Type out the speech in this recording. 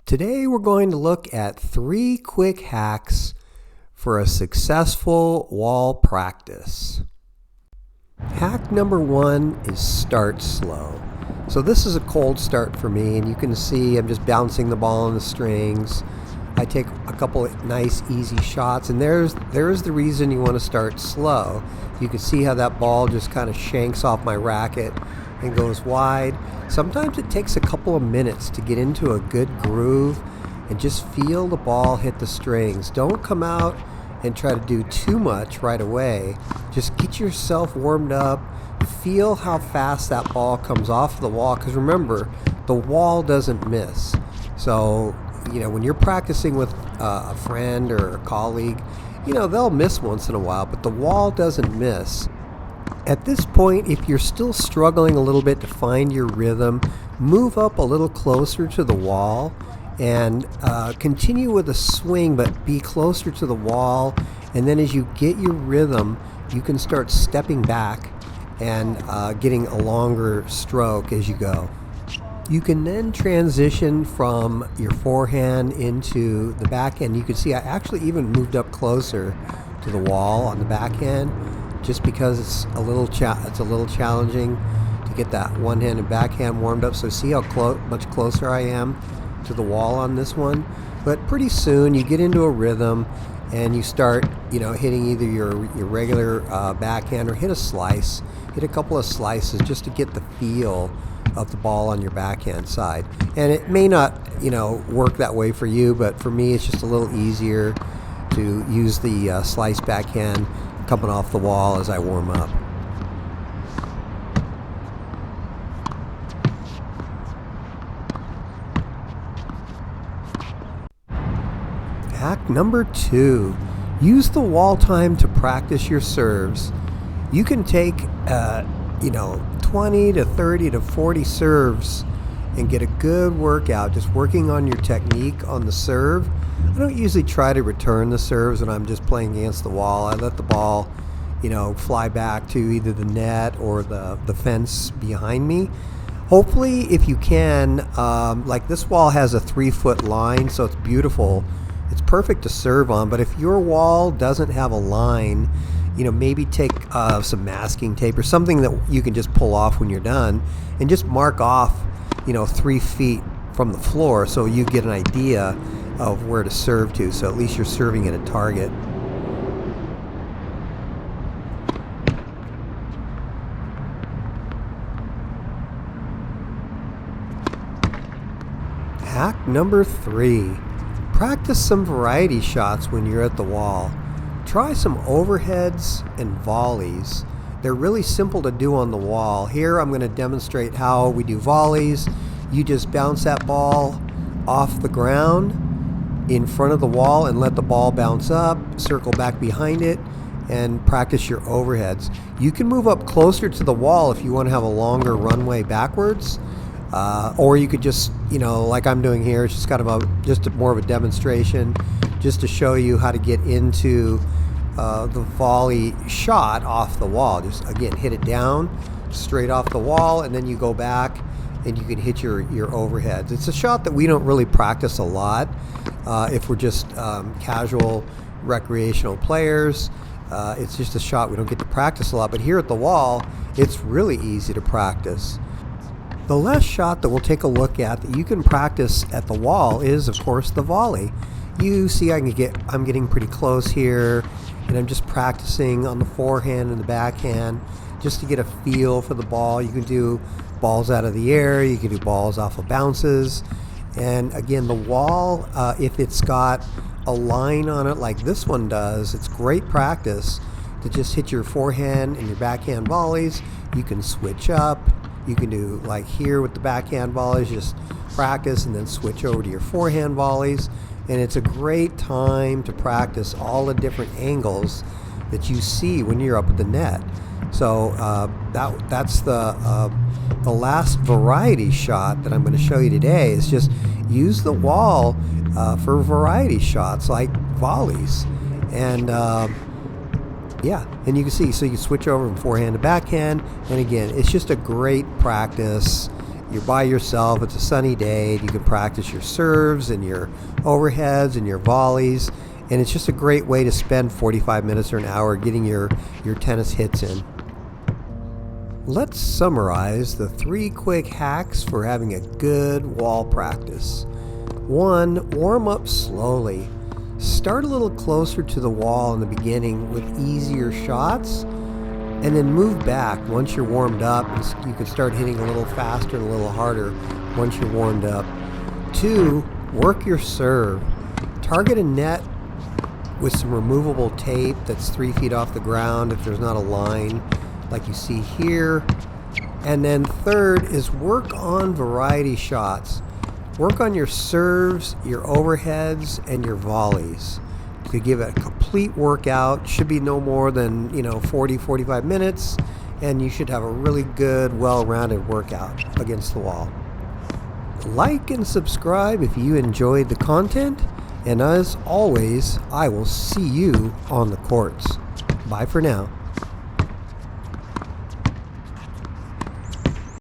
Today we're going to look at 3 quick hacks for a successful wall practice. Hack number 1 is start slow. So this is a cold start for me, and you can see I'm just bouncing the ball on the strings. I take a couple of nice easy shots, and there's the reason you want to start slow. You can see how that ball just kind of shanks off my racket and goes wide. Sometimes it takes a couple of minutes to get into a good groove and just feel the ball hit the strings. Don't come out and try to do too much right away. Just get yourself warmed up. Feel how fast that ball comes off the wall, because remember, the wall doesn't miss. So, when you're practicing with a friend or a colleague, they'll miss once in a while, but the wall doesn't miss. At this point, if you're still struggling a little bit to find your rhythm, move up a little closer to the wall and continue with a swing, but be closer to the wall. And then as you get your rhythm, you can start stepping back and getting a longer stroke as you go. You can then transition from your forehand into the backhand. You can see I actually even moved up closer to the wall on the backhand, just because it's a little challenging to get that one-handed backhand warmed up. So see how much closer I am to the wall on this one. But pretty soon you get into a rhythm and you start, hitting either your regular backhand or hit a couple of slices just to get the feel of the ball on your backhand side. And it may not, work that way for you, but for me it's just a little easier to use the slice backhand coming off the wall as I warm up. Hack number 2, use the wall time to practice your serves. You can take 20 to 30 to 40 serves and get a good workout just working on your technique on the serve. I don't usually try to return the serves when I'm just playing against the wall. I let the ball, fly back to either the net or the fence behind me. Hopefully, if you can, like this wall has a 3-foot line, so it's beautiful. It's perfect to serve on, but if your wall doesn't have a line, maybe take some masking tape or something that you can just pull off when you're done and just mark off, 3 feet from the floor so you get an idea of where to serve to, so at least you're serving at a target. Hack number 3, practice some variety shots when you're at the wall. Try some overheads and volleys. They're really simple to do on the wall. Here I'm going to demonstrate how we do volleys. You just bounce that ball off the ground in front of the wall and let the ball bounce up, circle back behind it, and practice your overheads. You can move up closer to the wall if you want to have a longer runway backwards, or you could just, like I'm doing here, it's just kind of more of a demonstration just to show you how to get into the volley shot off the wall. Just again, hit it down straight off the wall, and then you go back and you can hit your overheads. It's a shot that we don't really practice a lot if we're just casual recreational players. It's just a shot we don't get to practice a lot, but here at the wall it's really easy to practice. The last shot that we'll take a look at that you can practice at the wall is, of course, the volley. You see I'm getting pretty close here, and I'm just practicing on the forehand and the backhand just to get a feel for the ball. You can do balls out of the air, you can do balls off of bounces, and again, the wall, if it's got a line on it like this one does, it's great practice to just hit your forehand and your backhand volleys. You can switch up. You can do like here with the backhand volleys, just practice and then switch over to your forehand volleys. And it's a great time to practice all the different angles that you see when you're up at the net. So that's the last variety shot that I'm going to show you today. Is just use the wall for variety shots like volleys. And and you can see, so you switch over from forehand to backhand. And again, it's just a great practice You're by yourself, it's a sunny day, you can practice your serves and your overheads and your volleys, and it's just a great way to spend 45 minutes or an hour getting your tennis hits in. Let's summarize the 3 quick hacks for having a good wall practice. 1. Warm up slowly. Start a little closer to the wall in the beginning with easier shots, and then move back once you're warmed up. You can start hitting a little faster and a little harder once you're warmed up. 2. Work your serve. Target a net with some removable tape that's 3 feet off the ground if there's not a line like you see here. And then 3rd is work on variety shots. Work on your serves, your overheads, and your volleys to give it a complete workout. Should be no more than 40-45 minutes, and you should have a really good, well-rounded workout against the wall. Like and subscribe if you enjoyed the content, and as always, I will see you on the courts. Bye for now.